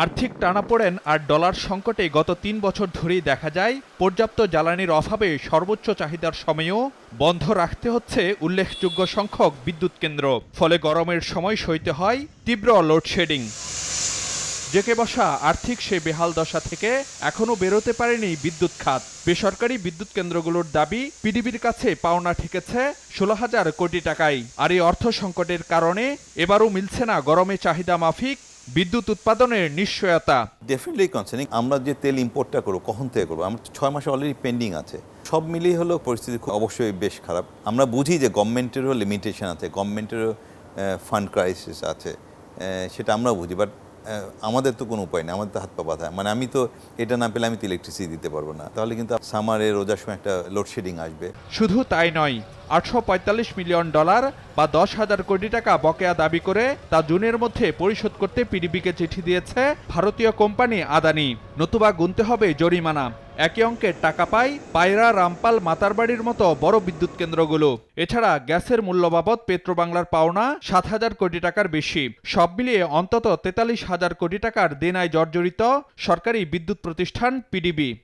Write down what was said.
আর্থিক টানাপোড়েন আর ডলার সংকটে গত ৩ বছর ধরেই দেখা যায় পর্যাপ্ত জ্বালানির অভাবে সর্বোচ্চ চাহিদার সময়েও বন্ধ রাখতে হচ্ছে উল্লেখযোগ্য সংখ্যক বিদ্যুৎ কেন্দ্র। ফলে গরমের সময় সইতে হয় তীব্র লোডশেডিং। জেঁকে বসা আর্থিক সেই বেহাল দশা থেকে এখনও বেরোতে পারেনি বিদ্যুৎ খাত। বেসরকারি বিদ্যুৎ কেন্দ্রগুলোর দাবি, পিডিবির কাছে পাওনা ঠেকেছে ১৬,০০০ কোটি টাকায়। আর এই অর্থ সংকটের কারণে এবারও মিলছে না গরমে চাহিদা মাফিক বিদ্যুৎ উৎপাদনের নিশ্চয়তা। Definitely concerning. আমরা যে তেল ইম্পোর্টটা করবো কখন থেকে করবো, আমরা 6 মাসে অলরেডি পেন্ডিং আছে। সব মিলিয়ে হলো পরিস্থিতি অবশ্যই বেশ খারাপ। আমরা বুঝি যে গভর্নমেন্টেরও লিমিটেশন আছে, গভর্নমেন্টেরও ফান্ড ক্রাইসিস আছে, সেটা আমরাও বুঝি। বাট আমাদের তো কোনো উপায় নেই, আমাদের তো হাত পা বাঁধা। মানে আমি তো এটা না পেলে আমি তো ইলেকট্রিসিটি দিতে পারবো না। তাহলে কিন্তু সামারে রোজার সময় একটা লোডশেডিং আসবে। শুধু তাই নয়, ৮৪৫ মিলিয়ন ডলার বা ১০,০০০ কোটি টাকা বকেয়া দাবি করে তা জুনের মধ্যে পরিশোধ করতে পিডিবিকে চিঠি দিয়েছে ভারতীয় কোম্পানি আদানি। নতুবা গুনতে হবে জরিমানা। একই অঙ্কের টাকা পায় পায়রা, রামপাল, মাতারবাড়ির মতো বড় বিদ্যুৎ কেন্দ্রগুলো। এছাড়া গ্যাসের মূল্য বাবদ পেট্রোবাংলার পাওনা ৭,০০০ কোটি টাকার বেশি। সব মিলিয়ে অন্তত ৪৩,০০০ কোটি টাকার দেনায় জর্জরিত সরকারি বিদ্যুৎ প্রতিষ্ঠান পিডিবি।